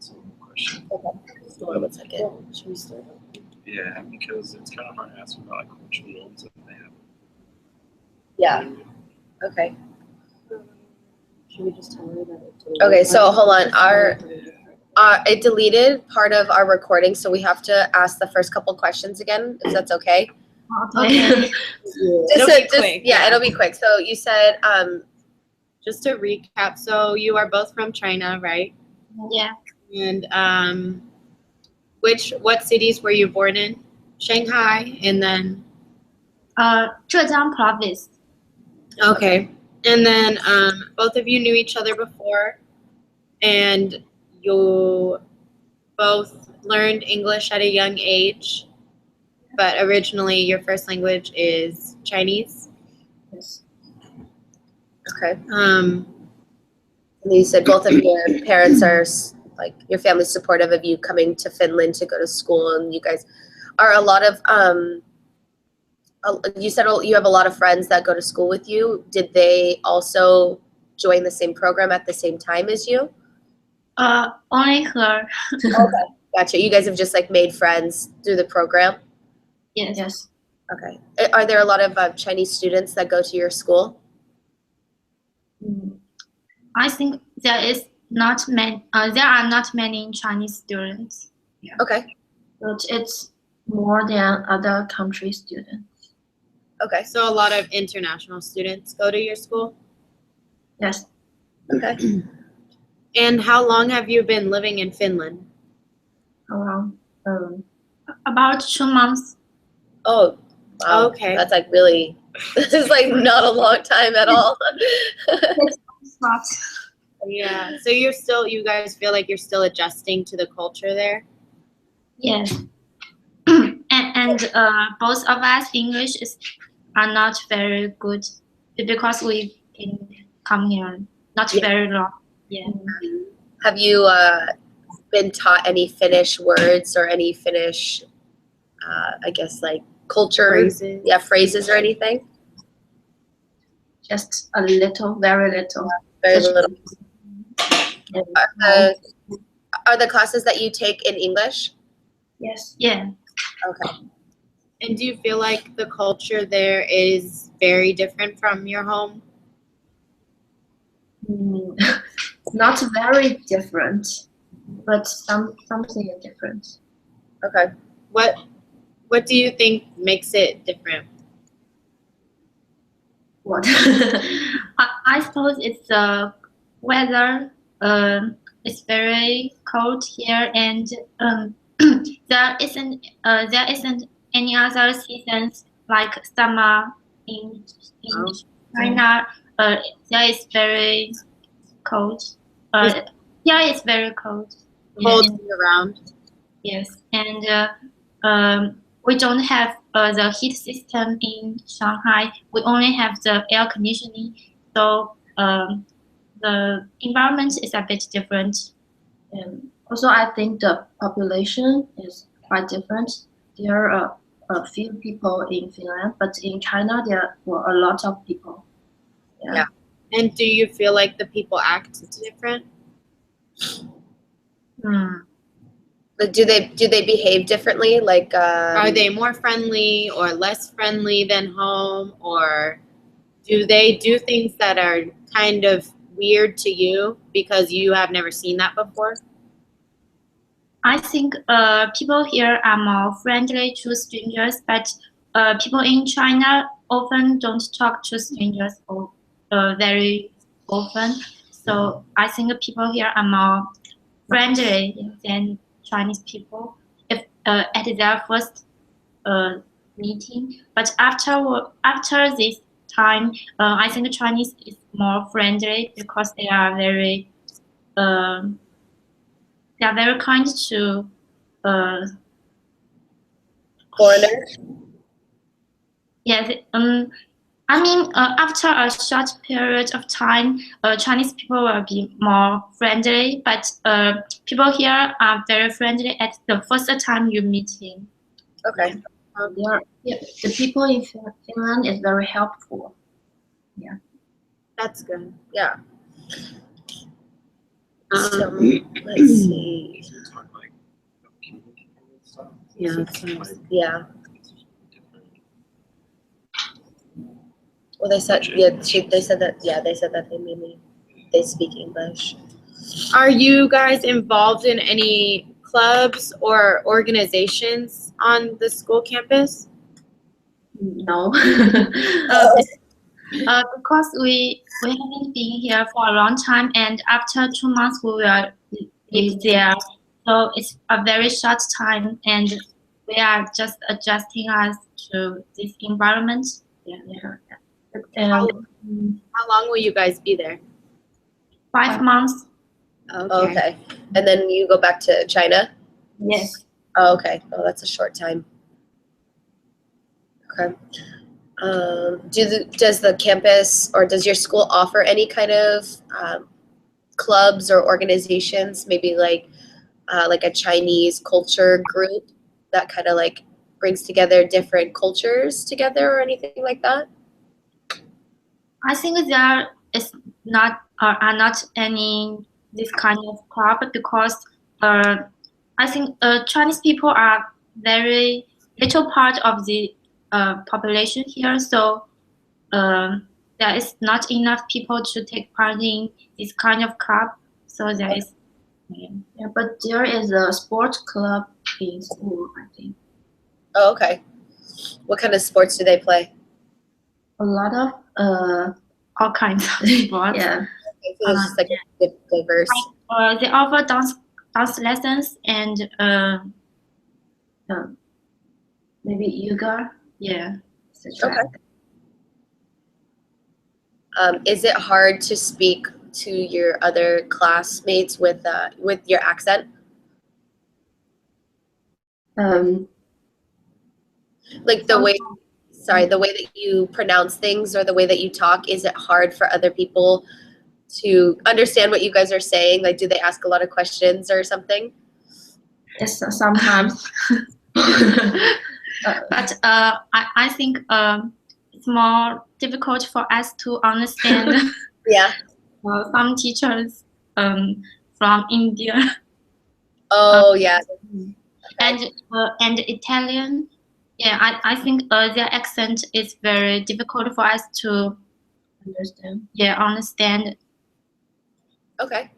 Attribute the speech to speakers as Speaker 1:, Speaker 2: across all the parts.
Speaker 1: So question.
Speaker 2: Okay. Just one second. Should we start?
Speaker 1: Yeah, because it's kind of hard to ask about like cultural norms that they have.
Speaker 2: Yeah. Okay.
Speaker 3: Should we just tell her that it's
Speaker 2: Okay, so hold on. It deleted part of our recording, so we have to ask the first couple questions again, if that's okay.
Speaker 4: Okay.
Speaker 2: It'll be quick. So you said,
Speaker 4: Just to recap, so you are both from China, right?
Speaker 5: Yeah.
Speaker 4: And what cities were you born in? Shanghai, and then
Speaker 5: Zhejiang province.
Speaker 4: okay, and then both of you knew each other before, and you both learned English at a young age, but originally your first language is Chinese.
Speaker 3: Yes.
Speaker 2: okay.
Speaker 4: Um,
Speaker 2: And you said both of your parents are, like, your family's supportive of you coming to Finland to go to school, and you guys are a lot of, you said you have a lot of friends that go to school with you. Did they also join the same program at the same time as you?
Speaker 5: Only her.
Speaker 2: Okay, gotcha. You guys have just like made friends through the program?
Speaker 5: Yes.
Speaker 3: Yes.
Speaker 2: Okay. Are there a lot of Chinese students that go to your school?
Speaker 5: I think there is not many. There are not many Chinese students.
Speaker 2: Okay.
Speaker 3: But it's more than other country students.
Speaker 2: Okay.
Speaker 4: so a lot of international students go to your school.
Speaker 3: Yes.
Speaker 2: Okay.
Speaker 4: And how long have you been living in Finland?
Speaker 3: Around
Speaker 5: About 2 months.
Speaker 2: Oh, wow.
Speaker 4: Okay.
Speaker 2: That's like really, this is like not a long time at all.
Speaker 5: Not.
Speaker 4: Yeah. So you guys feel like you're still adjusting to the culture there?
Speaker 5: Yes. and both of us English are not very good because we didn't come here not very long. Yeah.
Speaker 2: Have you been taught any Finnish words or any Finnish, I guess, like culture?
Speaker 4: Phrases.
Speaker 2: Yeah, phrases or anything?
Speaker 3: just a little, very little.
Speaker 2: Very
Speaker 3: Such-
Speaker 2: little. Are the classes that you take in English?
Speaker 3: Yes.
Speaker 5: Yeah.
Speaker 2: Okay.
Speaker 4: And do you feel like the culture there is very different from your home?
Speaker 3: Not very different, but something is different.
Speaker 2: Okay.
Speaker 4: What do you think makes it different?
Speaker 3: What?
Speaker 5: I suppose it's the weather. It's very cold here, and there isn't any other seasons like summer in
Speaker 4: Oh.
Speaker 5: China. There is very cold. Here it's very cold.
Speaker 4: Cold
Speaker 5: And,
Speaker 4: year round.
Speaker 5: yes, and we don't have the heat system in Shanghai. We only have the air conditioning, so the environment is a bit different.
Speaker 3: And also, I think the population is quite different. There are a few people in Finland, but in China there were a lot of people.
Speaker 2: Yeah.
Speaker 4: And do you feel like the people act different?
Speaker 2: But do they behave differently? Like,
Speaker 4: Are they more friendly or less friendly than home, or do they do things that are kind of weird to you because you have never seen that before?
Speaker 5: I think people here are more friendly to strangers, but people in China often don't talk to strangers very often. So I think people here are more friendly than Chinese people if at their first meeting. But after this time, I think Chinese is more friendly because they are very kind to
Speaker 2: foreigners?
Speaker 5: yes. I mean, after a short period of time, Chinese people will be more friendly, but people here are very friendly at the first time you meet him.
Speaker 2: Okay.
Speaker 3: The people in Finland is very helpful.
Speaker 4: That's good.
Speaker 2: Yeah. So let's see.
Speaker 4: Yeah,
Speaker 1: So
Speaker 4: that's
Speaker 1: it's
Speaker 4: what I
Speaker 1: like
Speaker 4: was-
Speaker 2: Yeah.
Speaker 1: different.
Speaker 2: Well, they said they said that they speak English.
Speaker 4: Are you guys involved in any clubs or organizations on the school campus?
Speaker 3: No.
Speaker 5: Because we haven't been here for a long time, and after 2 months we will live there. So it's a very short time, and we are just adjusting us to this environment.
Speaker 3: Yeah.
Speaker 4: How long will you guys be there?
Speaker 5: 5 months.
Speaker 2: Okay. And then you go back to China?
Speaker 3: Yes.
Speaker 2: Oh, okay. Oh, that's a short time. Okay. Does the campus or does your school offer any kind of clubs or organizations, maybe like a Chinese culture group that kind of like brings together different cultures together or anything like that?
Speaker 5: I think there is not are not any this kind of club because I think Chinese people are very little part of the population here, so there is not enough people to take part in this kind of club. So there is
Speaker 3: Yeah, but there is a sports club in school, I think.
Speaker 2: Oh, okay. What kind of sports do they play?
Speaker 3: A lot of
Speaker 5: all kinds of sports.
Speaker 3: yeah.
Speaker 2: I feel it's just like diverse.
Speaker 5: They offer dance lessons and
Speaker 3: Maybe yoga,
Speaker 5: yeah.
Speaker 3: etc.
Speaker 2: Okay. Is it hard to speak to your other classmates with your accent? Like the way that you pronounce things or the way that you talk, is it hard for other people to understand what you guys are saying? Like, do they ask a lot of questions or something?
Speaker 3: Yes, sometimes.
Speaker 5: But I think it's more difficult for us to understand
Speaker 2: Yeah.
Speaker 5: some teachers from India
Speaker 2: Oh, yeah.
Speaker 5: and Italian. Yeah, I think their accent is very difficult for us to
Speaker 3: Understand.
Speaker 5: understand.
Speaker 2: Okay.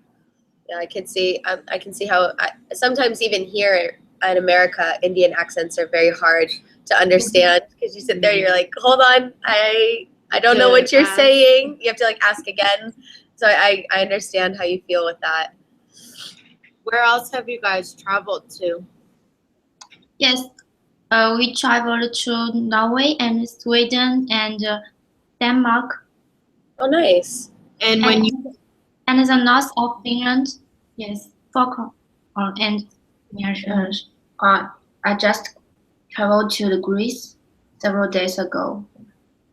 Speaker 2: Yeah, I can see. I can see how sometimes even here in America, Indian accents are very hard to understand because you sit there, you're like, hold on, I don't know what you're saying. You have to like ask again. So I understand how you feel with that.
Speaker 4: Where else have you guys traveled to?
Speaker 5: Yes, we traveled to Norway and Sweden and Denmark
Speaker 2: Oh, nice.
Speaker 4: And when you
Speaker 5: and the north of Finland. Yes, Stockholm and
Speaker 3: Uh, I just traveled to the Greece several days ago.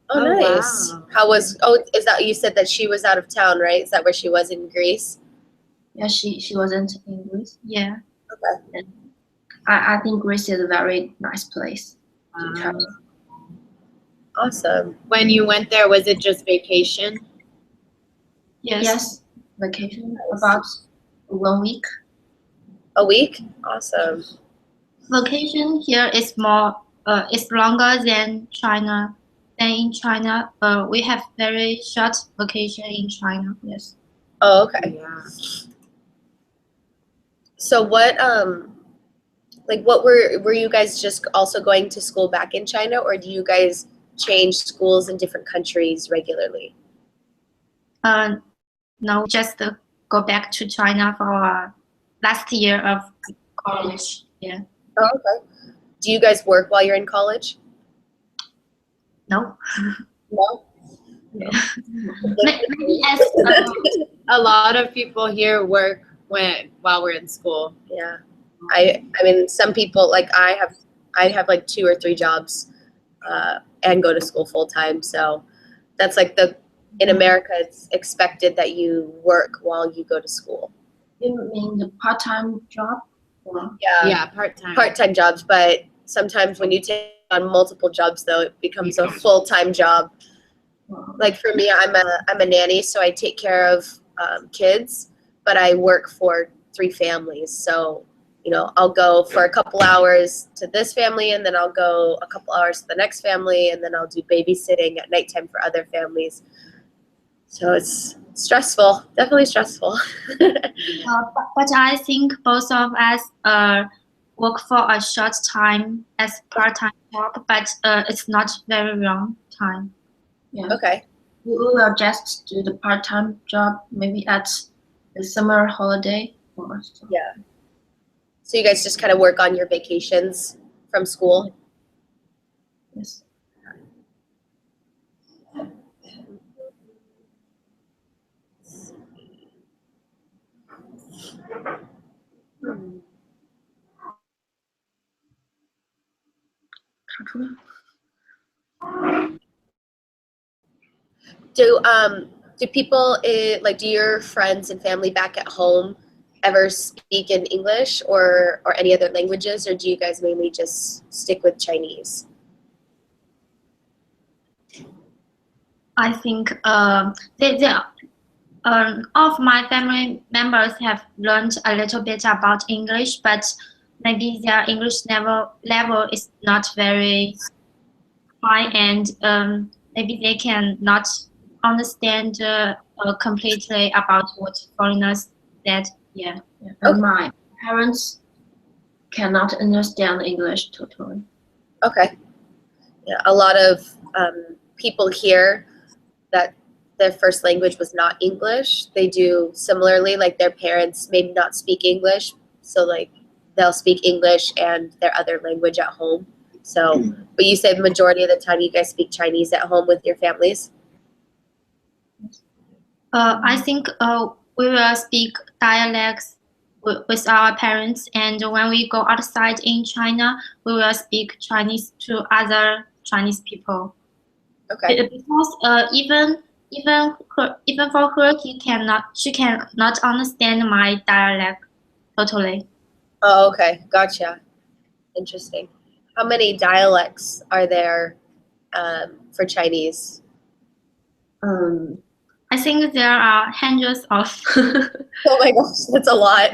Speaker 2: Oh,
Speaker 4: Oh,
Speaker 2: nice.
Speaker 4: wow.
Speaker 2: How was? Oh, is that you said that she was out of town, right? Is that where she was in Greece?
Speaker 3: Yeah, she wasn't in Greece.
Speaker 5: yeah.
Speaker 2: Okay.
Speaker 3: I think Greece is a very nice place to travel.
Speaker 2: Awesome.
Speaker 4: when you went there, was it just vacation?
Speaker 3: Yes, vacation about 1 week.
Speaker 2: A week? Awesome.
Speaker 5: Vacation here is more is longer than China. Than in China, we have very short vacation in China.
Speaker 3: Yes.
Speaker 2: Oh, okay.
Speaker 4: Yeah.
Speaker 2: So what like what were you guys just also going to school back in China, or do you guys change schools in different countries regularly?
Speaker 5: No, just go back to China for last year of college. Yeah.
Speaker 2: Oh, okay. Do you guys work while you're in college?
Speaker 5: No.
Speaker 2: No.
Speaker 5: Maybe as
Speaker 4: A lot of people here work while we're in school.
Speaker 2: Yeah. I mean, some people like I have like 2 or 3 jobs and go to school full time. So that's like in America, it's expected that you work while you go to school.
Speaker 3: You mean the part-time job? Or?
Speaker 4: Yeah, part-time.
Speaker 2: Part-time jobs, but sometimes when you take on multiple jobs, though, it becomes a full-time job. Like for me, I'm a nanny, so I take care of kids, but I work for 3 families. So I'll go for a couple hours to this family, and then I'll go a couple hours to the next family, and then I'll do babysitting at nighttime for other families. So it's stressful, definitely stressful.
Speaker 5: But I think both of us work for a short time as part-time job, but it's not very long time.
Speaker 3: Yeah.
Speaker 2: Okay.
Speaker 3: We will just do the part-time job maybe at the summer holiday or so.
Speaker 2: Yeah. So you guys just kind of work on your vacations from school?
Speaker 3: Yes.
Speaker 2: Do people do your friends and family back at home ever speak in English or any other languages, or do you guys mainly just stick with Chinese?
Speaker 5: I think all of my family members have learned a little bit about English, but maybe their English level is not very high, and maybe they can not understand completely about what foreigners said. Yeah.
Speaker 3: And my parents cannot understand English totally.
Speaker 2: Okay. Yeah, a lot of people here that their first language was not English, they do similarly, like their parents maybe not speak English, so like they'll speak English and their other language at home. So, but you say the majority of the time you guys speak Chinese at home with your families?
Speaker 5: I think we will speak dialects with our parents, and when we go outside in China, we will speak Chinese to other Chinese people.
Speaker 2: Okay.
Speaker 5: Because even for her, she cannot understand my dialect totally.
Speaker 2: Oh, okay. Gotcha. Interesting. How many dialects are there for Chinese?
Speaker 5: I think there are hundreds of.
Speaker 2: Oh my gosh, that's a lot.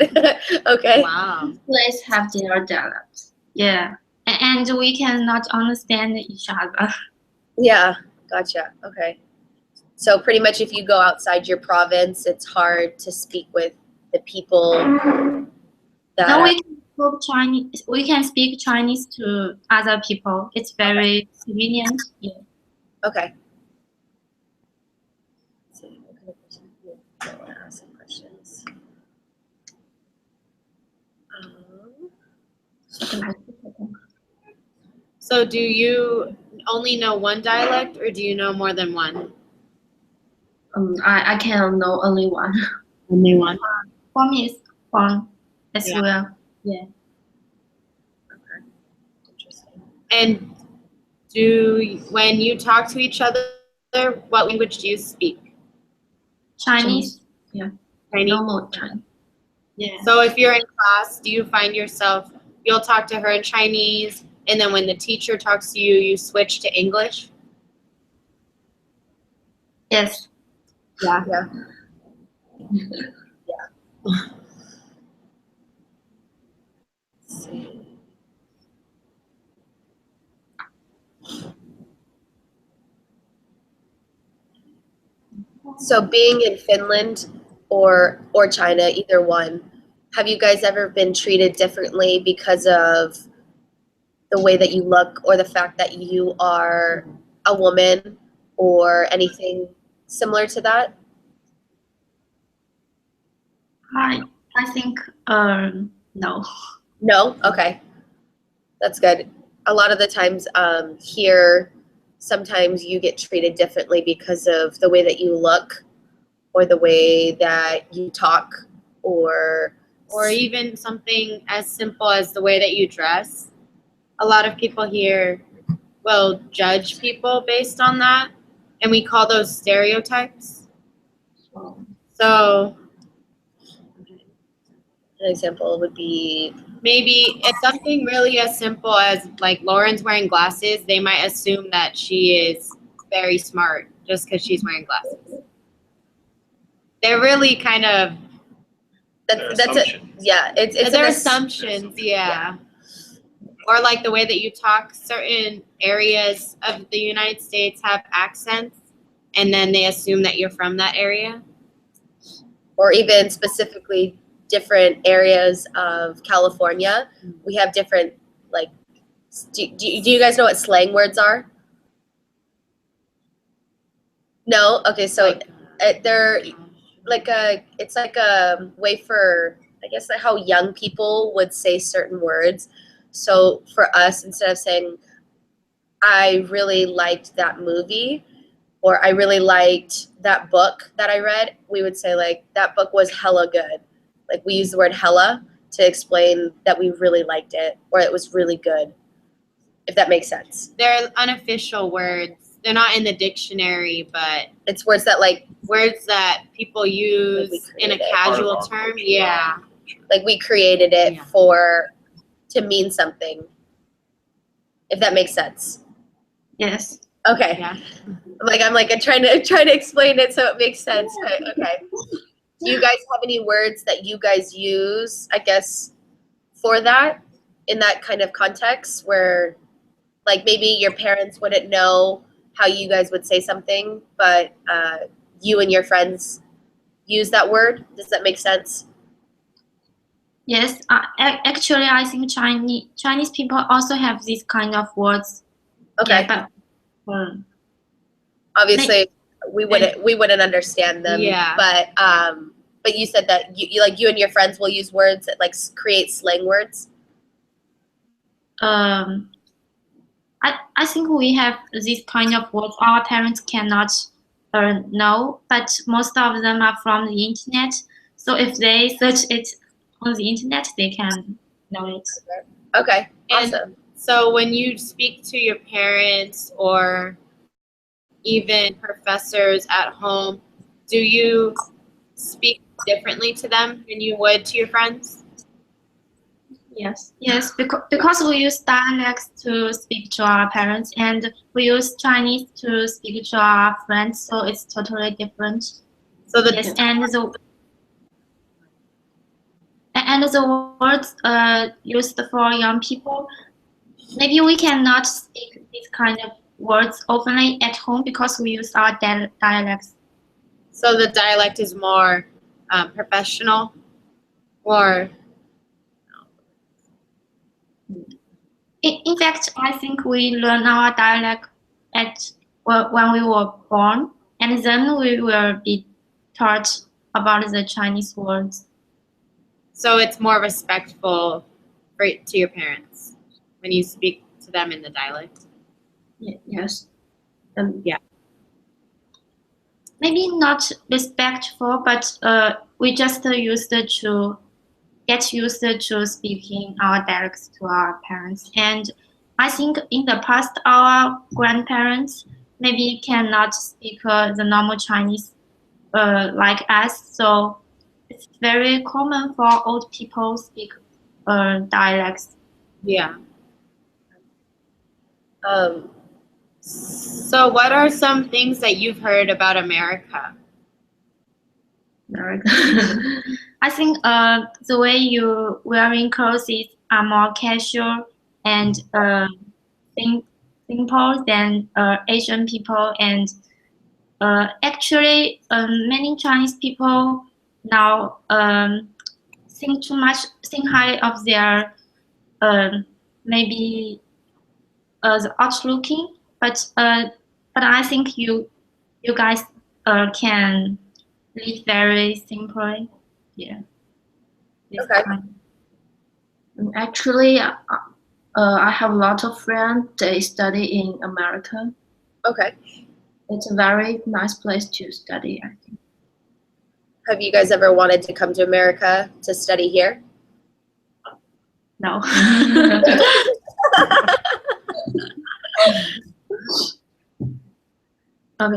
Speaker 2: Okay.
Speaker 4: Wow.
Speaker 3: Places have their dialects.
Speaker 5: Yeah, and we cannot understand each other.
Speaker 2: Yeah, gotcha. Okay. So pretty much if you go outside your province, it's hard to speak with the people that
Speaker 5: No,
Speaker 2: are,
Speaker 5: we can speak Chinese. We can speak Chinese to other people. It's very convenient. Yeah.
Speaker 2: okay. Let's see, what kind of person do I want to ask some questions?
Speaker 4: So do you only know one dialect or do you know more than one?
Speaker 3: I can know only one.
Speaker 4: Only one.
Speaker 5: For me, it's fun as
Speaker 4: Yeah.
Speaker 5: well. Yeah.
Speaker 2: Interesting.
Speaker 4: And when you talk to each other, what language do you speak?
Speaker 5: Chinese.
Speaker 3: Yeah.
Speaker 4: Chinese?
Speaker 3: Normal Chinese.
Speaker 5: Yeah.
Speaker 4: So if you're in class, do you find yourself, you'll talk to her in Chinese, and then when the teacher talks to you, you switch to English?
Speaker 5: Yes.
Speaker 4: Yeah.
Speaker 2: Yeah. Let's see. So being in Finland or China, either one, have you guys ever been treated differently because of the way that you look or the fact that you are a woman or anything similar to that?
Speaker 5: I think no.
Speaker 2: No? Okay. That's good. A lot of the times here, sometimes you get treated differently because of the way that you look or the way that you talk or
Speaker 4: even something as simple as the way that you dress. A lot of people here will judge people based on that, and we call those stereotypes. So
Speaker 2: an example would be
Speaker 4: maybe it's something really as simple as like Lauren's wearing glasses. They might assume that she is very smart just because she's wearing glasses. They're really kind of
Speaker 2: That's it.
Speaker 1: Assumptions.
Speaker 2: Yeah, it's
Speaker 4: Their
Speaker 2: an
Speaker 4: assumptions, yeah. Or like the way that you talk. Certain areas of the United States have accents, and then they assume that you're from that area.
Speaker 2: or even specifically different areas of California. We have different, like, do you guys know what slang words are? No? Okay, so they're like it's like a way for, I guess, like how young people would say certain words. So for us, instead of saying, I really liked that movie, or I really liked that book that I read, we would say, like, that book was hella good. Like, we use the word hella to explain that we really liked it, or it was really good, if that makes sense.
Speaker 4: They're unofficial words. They're not in the dictionary, but
Speaker 2: It's words that, like,
Speaker 4: words that people use in a
Speaker 2: created.
Speaker 4: casual
Speaker 1: Part of our
Speaker 4: term.
Speaker 1: culture.
Speaker 4: Yeah.
Speaker 2: like we created it
Speaker 4: Yeah.
Speaker 2: to mean something, if that makes sense.
Speaker 5: Yes.
Speaker 2: Okay.
Speaker 4: Yeah.
Speaker 2: I'm trying to explain it so it makes sense. But okay. Do you guys have any words that you guys use, I guess, for that, in that kind of context where, like, maybe your parents wouldn't know how you guys would say something, but you and your friends use that word? Does that make sense?
Speaker 5: Yes. Actually, I think Chinese people also have these kind of words.
Speaker 2: Okay.
Speaker 5: Yeah, but
Speaker 2: Obviously, we wouldn't understand them.
Speaker 4: Yeah.
Speaker 2: But you said that you and your friends will use words that, like, create slang words.
Speaker 5: I think we have this kind of words our parents cannot know, but most of them are from the internet. So if they search it on the internet, they can know it.
Speaker 2: Okay.
Speaker 4: And
Speaker 2: Awesome.
Speaker 4: so when you speak to your parents or even professors at home, do you speak differently to them than you would to your friends?
Speaker 5: Yes, because we use dialects to speak to our parents and we use Chinese to speak to our friends, so it's totally different.
Speaker 4: So the
Speaker 5: Yes, and the words used for young people, maybe we cannot speak these kind of words openly at home because we use our dialects.
Speaker 4: so the dialect is more professional, or
Speaker 5: In fact, I think we learn our dialect when we were born, and then we will be taught about the Chinese words.
Speaker 4: so it's more respectful to your parents when you speak to them in the dialect.
Speaker 3: Yes.
Speaker 4: Yeah.
Speaker 5: Maybe not respectful, but we just used to get used to speaking our dialects to our parents. And I think in the past, our grandparents maybe cannot speak the normal Chinese like us. So it's very common for old people speak dialects.
Speaker 4: Yeah.
Speaker 2: Um,
Speaker 4: So what are some things that you've heard about America?
Speaker 3: America.
Speaker 5: I think the way you wearing clothes are more casual and simple than Asian people, and actually many Chinese people now think high of their maybe the outlooking, but I think you guys can live very simply. Yeah. This
Speaker 2: Okay.
Speaker 5: kind.
Speaker 3: Actually, I have a lot of friends. They study in America.
Speaker 2: okay.
Speaker 3: It's a very nice place to study, I think.
Speaker 2: Have you guys ever wanted to come to America to study here?
Speaker 5: No.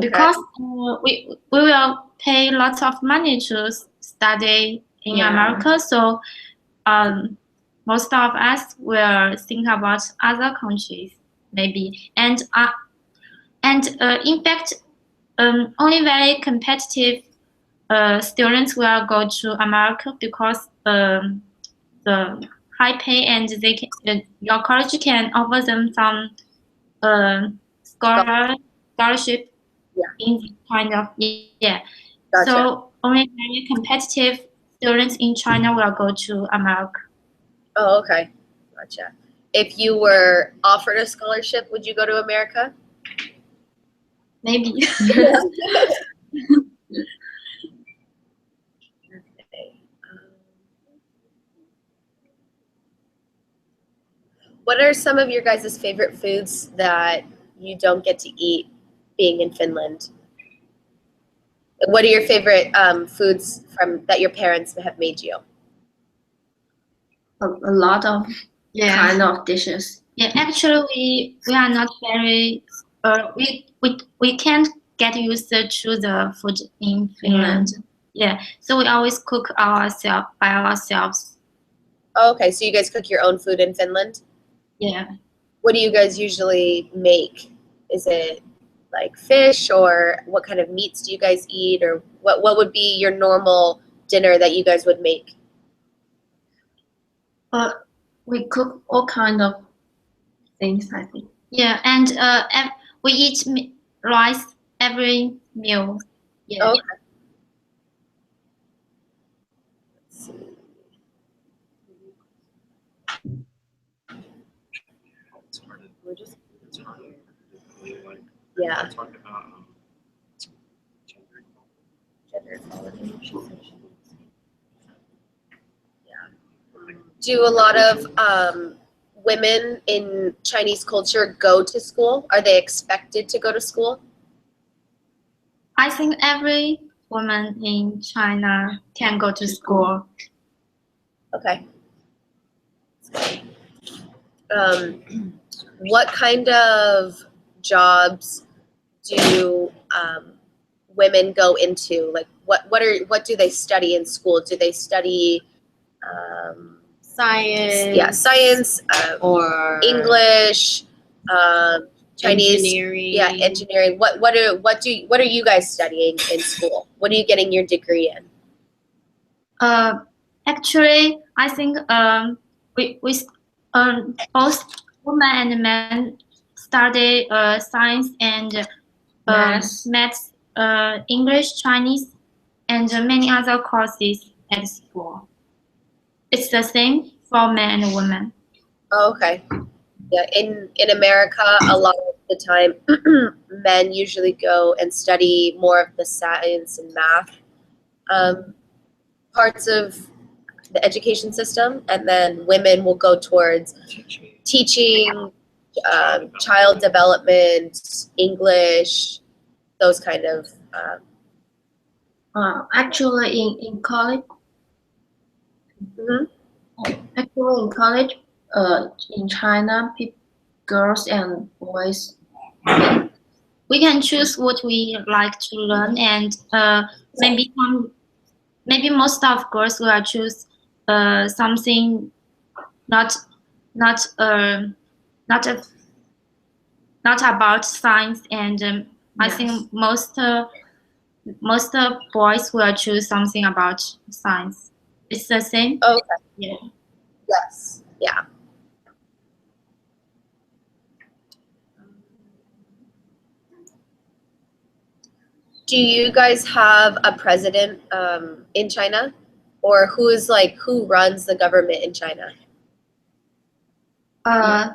Speaker 5: Because we will pay lots of money to study in
Speaker 3: Yeah.
Speaker 5: America, so most of us will think about other countries maybe, and in fact, only very competitive students will go to America because the high pay and they can, your college can offer them some scholarship in this kind of yeah.
Speaker 2: Gotcha.
Speaker 5: So only very competitive students in China will go to America.
Speaker 2: Oh, okay. Gotcha. If you were offered a scholarship, would you go to America?
Speaker 5: Maybe.
Speaker 2: Okay. What are some of your guys' favorite foods that you don't get to eat being in Finland? What are your favorite foods from that your parents have made you?
Speaker 3: A lot of
Speaker 5: Yeah.
Speaker 3: kind of dishes.
Speaker 5: Yeah, actually, we are not very. We can't get used to the food in Finland. Yeah, so we always cook ourselves by ourselves.
Speaker 2: Oh, okay, so you guys cook your own food in Finland?
Speaker 5: Yeah.
Speaker 2: What do you guys usually make? Is it like fish, or what kind of meats do you guys eat, or what would be your normal dinner that you guys would make?
Speaker 3: We cook all kind of things, I think.
Speaker 5: Yeah, and we eat rice every meal. Yeah.
Speaker 2: Okay. Let's see.
Speaker 1: It's hard to really, like,
Speaker 2: Yeah.
Speaker 1: talk about gender equality.
Speaker 2: Gender equality. Yeah. Do a lot of women in Chinese culture go to school? Are they expected to go to school?
Speaker 5: I think every woman in China can go to school.
Speaker 2: Okay. What kind of jobs do women go into? Like, what do they study in school? Do they study
Speaker 4: Science.
Speaker 2: yeah, science,
Speaker 4: Or
Speaker 2: English, Chinese,
Speaker 4: engineering.
Speaker 2: yeah, engineering. What are you guys studying in school? What are you getting your degree in?
Speaker 5: Actually, I think we both women and men study science and maths, English, Chinese, and many other courses at school. It's the same for men and women.
Speaker 2: Oh, okay. Yeah, in America, a lot of the time, men usually go and study more of the science and math parts of the education system, and then women will go towards teaching, child development, English, those kind of.
Speaker 3: Actually, in college,
Speaker 2: Mhm.
Speaker 3: actually in college, in China, girls and boys,
Speaker 5: We can choose what we like to learn, and maybe most of girls will choose something not not not a, not about science, and I
Speaker 3: Yes.
Speaker 5: think most boys will choose something about science. It's the same.
Speaker 2: Okay.
Speaker 5: Yeah.
Speaker 2: Yes. Yeah. Do you guys have a president in China, or who runs the government in China?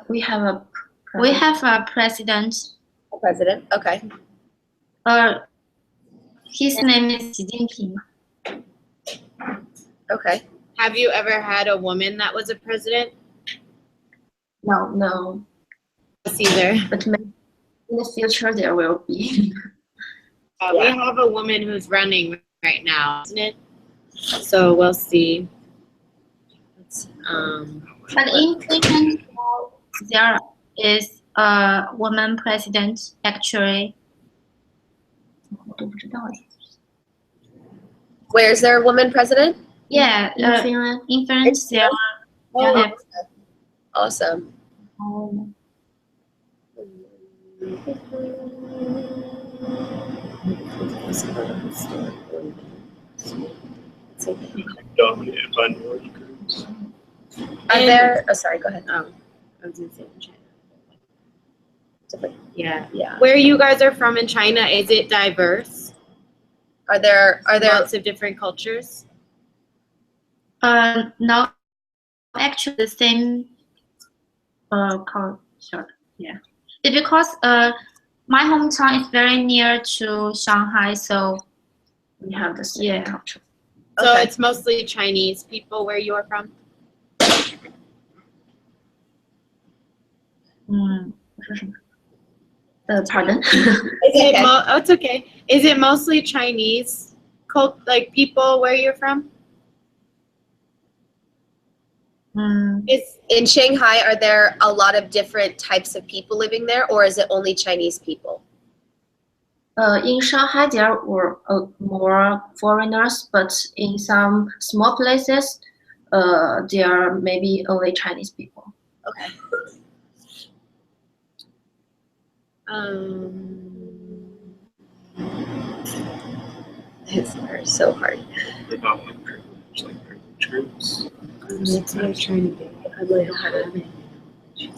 Speaker 5: We have a president.
Speaker 2: A president. Okay.
Speaker 5: His name is Xi Jinping.
Speaker 2: Okay.
Speaker 4: Have you ever had a woman that was a president?
Speaker 3: No,
Speaker 4: Us either.
Speaker 3: but maybe in the future there will be.
Speaker 4: We have a woman who's running right now, isn't it? So we'll see.
Speaker 5: But in Finland, there is a woman president actually.
Speaker 2: Where's there a woman president?
Speaker 5: Yeah,
Speaker 3: In Finland.
Speaker 5: in Finland there
Speaker 2: Oh,
Speaker 5: have
Speaker 2: awesome.
Speaker 1: Dominated by Nordic groups.
Speaker 2: Are there? Oh, sorry. Go ahead.
Speaker 4: Oh, I was gonna say in China.
Speaker 2: Different.
Speaker 4: Yeah.
Speaker 2: Yeah.
Speaker 4: Where you guys are from in China, is it diverse?
Speaker 2: Are there?
Speaker 4: Lots of different cultures?
Speaker 5: No, actually the same culture. Yeah, because my hometown is very near to Shanghai, so
Speaker 3: We have the same culture.
Speaker 4: So
Speaker 2: Okay.
Speaker 4: it's mostly Chinese people where you are from?
Speaker 3: Pardon?
Speaker 4: It's okay. Is it mostly Chinese like people where you're from?
Speaker 2: In Shanghai, are there a lot of different types of people living there, or is it only Chinese people?
Speaker 3: In Shanghai, there were more foreigners, but in some small places, there are maybe only Chinese people.
Speaker 2: Okay. It's so hard.
Speaker 1: What about like privilege groups?
Speaker 4: That's what I was trying to do.
Speaker 2: I really don't have it. Yeah,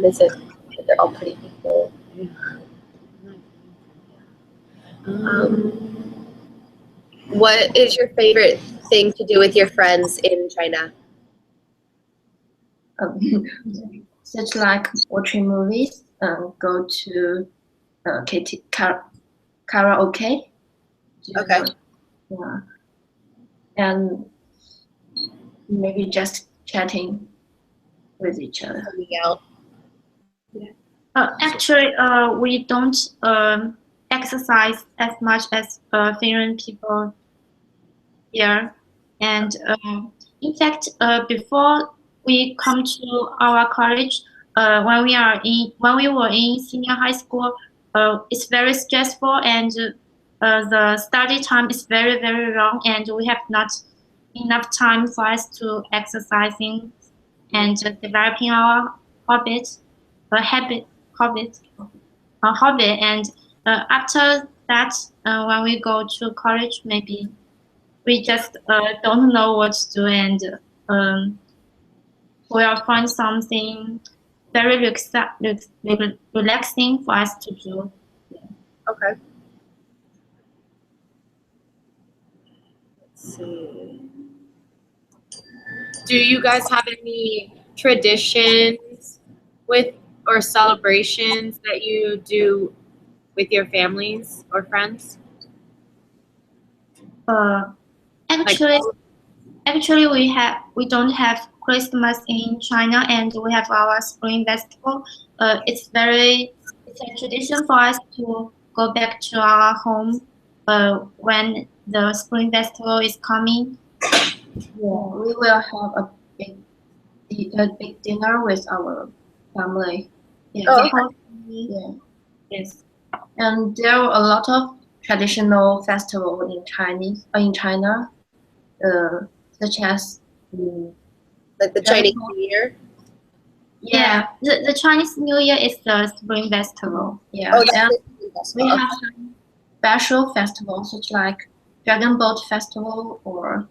Speaker 2: they said that they're all pretty people. What is your favorite thing to do with your friends in China?
Speaker 3: Such like watching movies, go to karaoke.
Speaker 2: Okay.
Speaker 3: Yeah. And maybe just chatting with each other.
Speaker 2: Coming out.
Speaker 5: Actually, we don't exercise as much as Finland people here, and in fact, before we come to our college, when we were in senior high school, it's very stressful, and the study time is very long, and we have not enough time for us to exercising and developing our hobbies, hobby. And after that, when we go to college, maybe we just don't know what to do, and we'll find something very relaxing for us to do.
Speaker 2: Okay. Let's see.
Speaker 4: Do you guys have any traditions or celebrations that you do with your families or friends?
Speaker 5: Actually, we don't have Christmas in China, and we have our Spring Festival. It's a tradition for us to go back to our home when the Spring Festival is coming.
Speaker 3: Yeah, we will have a big dinner with our family.
Speaker 5: Yeah,
Speaker 2: Oh,
Speaker 5: the whole family.
Speaker 3: Yeah.
Speaker 5: Yes.
Speaker 3: And there are a lot of traditional festivals in China, such as
Speaker 2: like the Chinese New Year.
Speaker 5: Yeah, the Chinese New Year is the Spring Festival.
Speaker 3: Yeah,
Speaker 2: Oh, that's
Speaker 3: and
Speaker 2: the festival.
Speaker 3: we have some special festivals such like Dragon Boat Festival or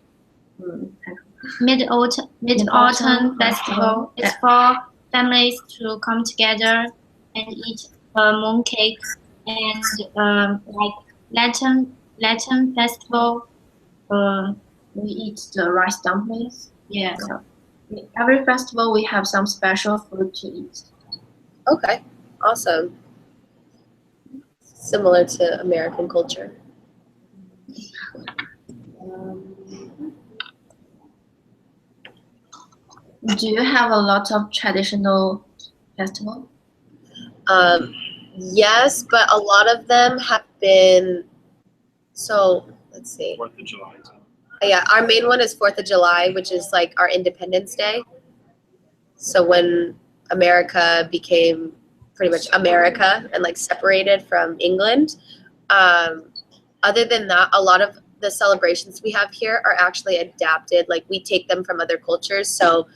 Speaker 5: Mid-Autumn Festival. It's for families to come together and eat mooncake, and like Lantern Festival.
Speaker 3: we eat the rice dumplings.
Speaker 5: Yeah.
Speaker 3: Every festival we have some special food to eat.
Speaker 2: Okay. Awesome. Similar to American culture.
Speaker 3: Do you have a lot of traditional festivals?
Speaker 2: Yes, but a lot of them have been. So let's see.
Speaker 1: 4th of July.
Speaker 2: Yeah, our main one is 4th of July, which is like our Independence Day. So when America became pretty much America and like separated from England. Other than that, a lot of the celebrations we have here are actually adapted. Like we take them from other cultures. So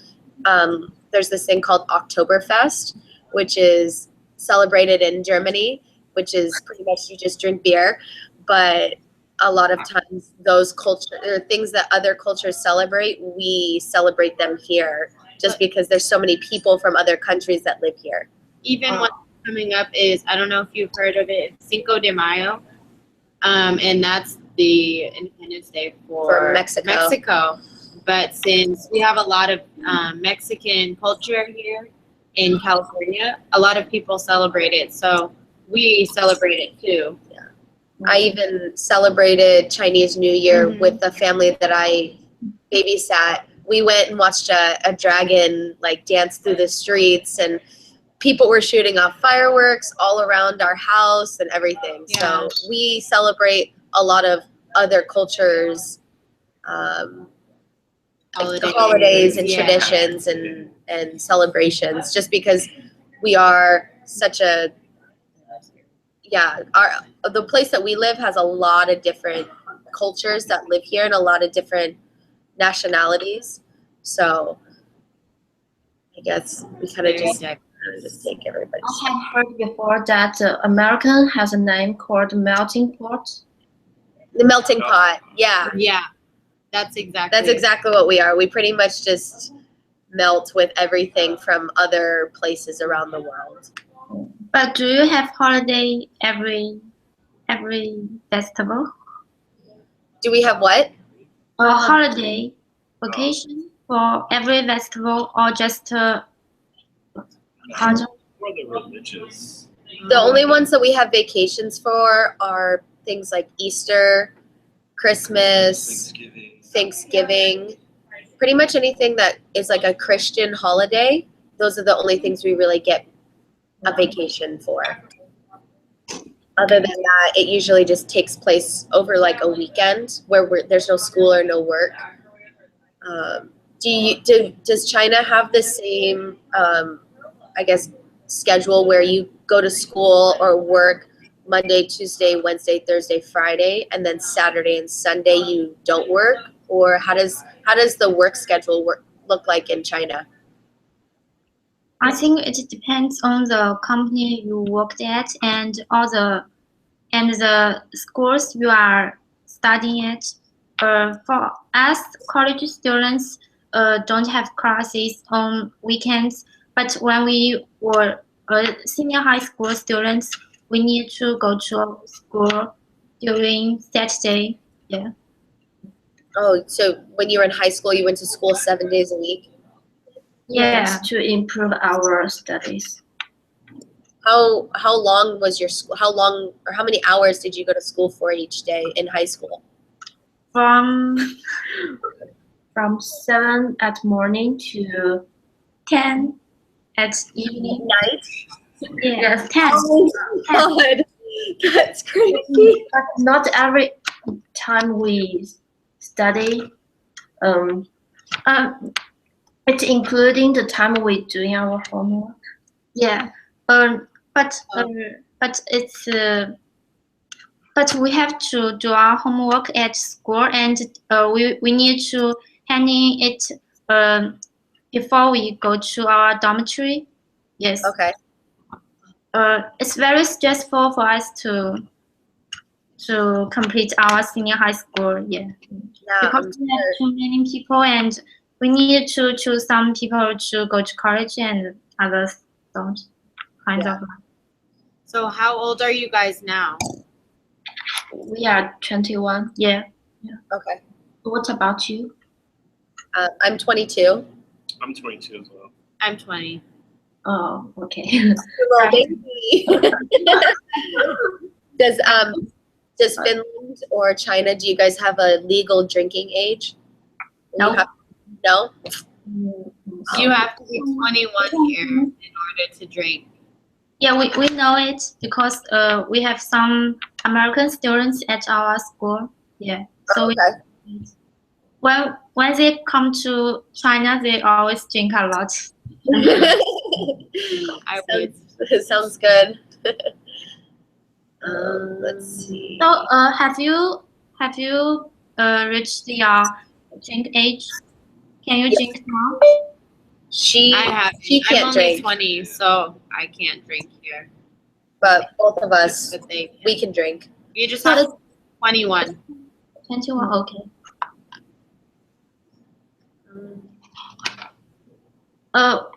Speaker 2: there's this thing called Oktoberfest, which is celebrated in Germany, which is pretty much you just drink beer. But a lot of times those culture or things that other cultures celebrate, we celebrate them here just because there's so many people from other countries that live here.
Speaker 4: Even what's coming up is, I don't know if you've heard of it, Cinco de Mayo. And that's the Independence Day for
Speaker 2: Mexico.
Speaker 4: But since we have a lot of Mexican culture here in California, a lot of people celebrate it. So we celebrate it too.
Speaker 2: I even celebrated Chinese New Year with the family that I babysat. We went and watched a dragon like dance through the streets, and people were shooting off fireworks all around our house and everything.
Speaker 4: Yeah.
Speaker 2: So we celebrate a lot of other cultures, holidays and traditions and celebrations, just because we are such a the place that we live has a lot of different cultures that live here and a lot of different nationalities. So I guess we kind of just take everybody.
Speaker 3: I have heard before that American has a name called melting pot.
Speaker 2: The melting pot, yeah.
Speaker 4: Yeah, that's
Speaker 2: exactly what we are. We pretty much just melt with everything from other places around the world.
Speaker 5: But do you have holiday every festival?
Speaker 2: Do we have what?
Speaker 5: A holiday vacation for every festival, or just
Speaker 1: For the religious.
Speaker 2: The only ones that we have vacations for are things like Easter, Christmas, Thanksgiving. Pretty much anything that is like a Christian holiday. Those are the only things we really get a vacation for. Other than that, it usually just takes place over like a weekend where there's no school or no work. Does China have the same, I guess, schedule where you go to school or work Monday, Tuesday, Wednesday, Thursday, Friday, and then Saturday and Sunday you don't work? Or how does the work schedule look like in China?
Speaker 5: I think it depends on the company you worked at and the schools you are studying at. For us, college students don't have classes on weekends, but when we were senior high school students, we need to go to school during Saturday. Yeah.
Speaker 2: Oh, so when you were in high school, you went to school 7 days a week?
Speaker 5: Yeah.
Speaker 3: To improve our studies.
Speaker 2: How long was your school? How long or how many hours did you go to school for each day in high school?
Speaker 5: From
Speaker 3: 7 at morning to
Speaker 5: 10 at evening.
Speaker 2: Night?
Speaker 5: Yes, 10.
Speaker 2: Oh my God, that's crazy.
Speaker 3: But not every time we study. It's including the time we doing our homework.
Speaker 5: Yeah. But it's but we have to do our homework at school, and we need to hand in it before we go to our dormitory. Yes.
Speaker 2: Okay.
Speaker 5: It's very stressful for us to complete our senior high school. Yeah. Because we have too many people, and we need to choose some people to go to college and others don't. Kind of.
Speaker 4: So how old are you guys now?
Speaker 3: We are 21.
Speaker 5: Yeah.
Speaker 2: Okay.
Speaker 3: What about you?
Speaker 2: I'm 22.
Speaker 1: I'm 22 as well.
Speaker 4: I'm 20.
Speaker 3: Oh, okay.
Speaker 2: Little baby. Does Finland or China, do you guys have a legal drinking age?
Speaker 5: No.
Speaker 2: No?
Speaker 4: You have to be 21 here in order to drink.
Speaker 5: Yeah, we know it because we have some American students at our school. Yeah. So
Speaker 2: Okay.
Speaker 5: when they come to China, they always drink a lot.
Speaker 2: Sounds good. Let's see.
Speaker 5: So have you reached your drink age? Can you drink now?
Speaker 2: She
Speaker 4: I'm
Speaker 2: can't
Speaker 4: only
Speaker 2: drink,
Speaker 4: 20, so I can't drink here.
Speaker 2: but both of us,
Speaker 4: But
Speaker 2: we can drink.
Speaker 4: you just have to 21.
Speaker 3: 21. Okay.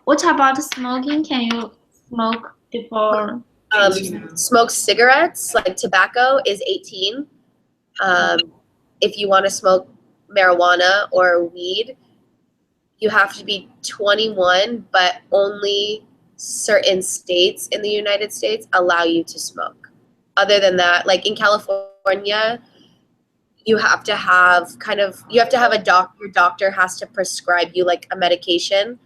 Speaker 3: What about smoking? Can you smoke before?
Speaker 2: Smoke cigarettes, like tobacco, is 18. If you want to smoke marijuana or weed, you have to be 21, but only certain states in the United States allow you to smoke. Other than that, like in California, you have to have a your doctor has to prescribe you like a medication.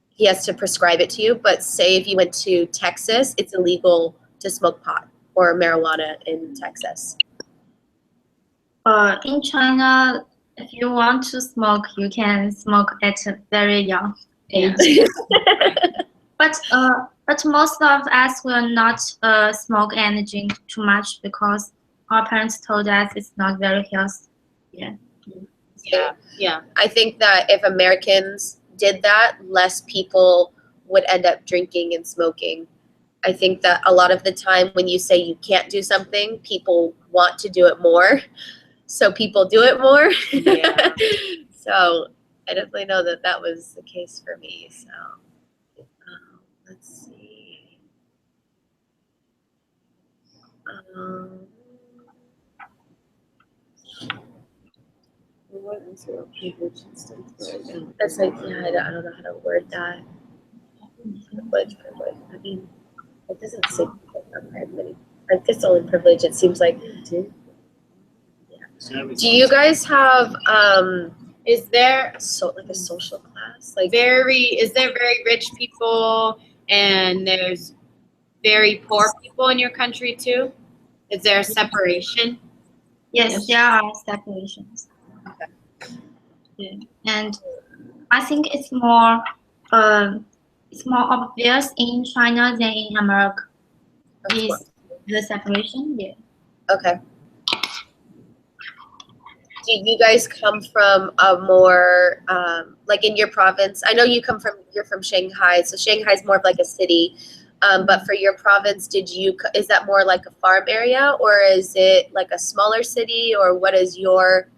Speaker 2: He has to prescribe it to you, but say if you went to Texas, it's illegal to smoke pot or marijuana in Texas.
Speaker 5: In China, if you want to smoke, you can smoke at a very young age. But most of us will not smoke and drink too much because our parents told us it's not very healthy.
Speaker 4: Yeah.
Speaker 2: I think that if Americans did that, less people would end up drinking and smoking. I think that a lot of the time when you say you can't do something, people want to do it more. So people do it more.
Speaker 4: Yeah.
Speaker 2: So I definitely know that that was the case for me. So let's see. What is your privilege instance? That's like, yeah, I don't know how to word that. Privilege. I mean, it doesn't say privilege. I guess only privilege. It seems like. Do you guys have
Speaker 4: Is there
Speaker 2: like a social class? Like
Speaker 4: is there very rich people and there's very poor people in your country too? Is there a separation?
Speaker 5: Yes, there are separations.
Speaker 2: Okay.
Speaker 5: Yeah. And I think it's more obvious in China than in America. Is the separation? Yeah.
Speaker 2: Okay. Do you guys come from a more like in your province? I know you're from Shanghai, so Shanghai is more of like a city. But for your province, is that more like a farm area, or is it like a smaller city, or what is your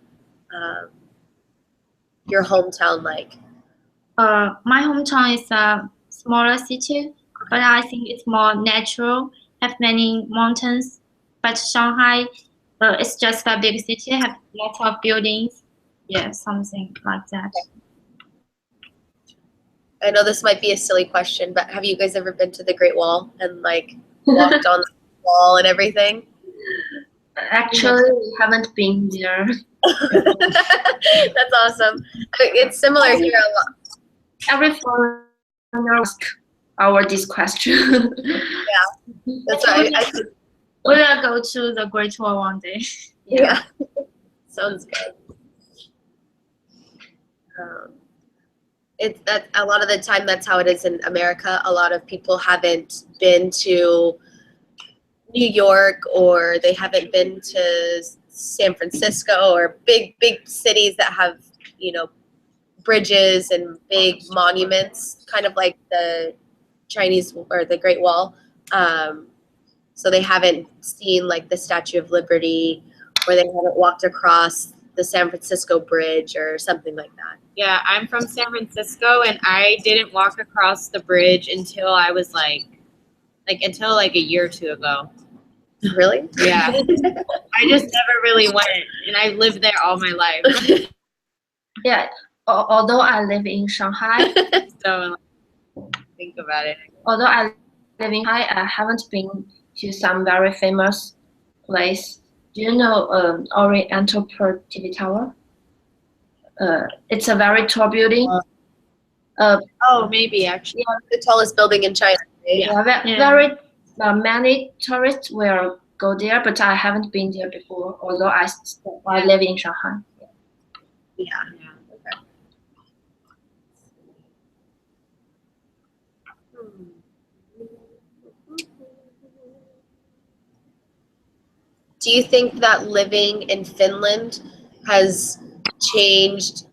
Speaker 2: hometown like?
Speaker 5: My hometown is a smaller city, but I think it's more natural. Have many mountains, but Shanghai, it's just a big city. Have lots of buildings. Yeah, something like that.
Speaker 2: I know this might be a silly question, but have you guys ever been to the Great Wall and like walked on the wall and everything?
Speaker 3: Actually, we haven't been there.
Speaker 2: That's awesome. It's similar here a lot.
Speaker 3: Every foreigner asks this question.
Speaker 2: That's why
Speaker 5: We will go to the Great Wall one day.
Speaker 2: Yeah. Sounds good. It's that a lot of the time that's how it is in America. A lot of people haven't been to New York, or they haven't been to San Francisco, or big cities that have, bridges and big monuments, kind of like the Chinese or the Great Wall. So they haven't seen like the Statue of Liberty, or they haven't walked across the San Francisco Bridge or something like that.
Speaker 4: Yeah, I'm from San Francisco, and I didn't walk across the bridge until I was until a year or two ago.
Speaker 2: Really?
Speaker 4: Yeah. I just never really went, and I lived there all my life.
Speaker 3: Yeah, although I live in Shanghai,
Speaker 4: So think about it.
Speaker 3: although I live in Shanghai, I haven't been to some very famous place. Do you know Oriental Pearl TV Tower? It's a very tall building.
Speaker 4: Oh, maybe actually.
Speaker 2: The tallest building in China. Right?
Speaker 3: Yeah, very many tourists will go there, but I haven't been there before, although I live in Shanghai.
Speaker 2: Yeah.
Speaker 4: Okay.
Speaker 2: Do you think that living in Finland has changed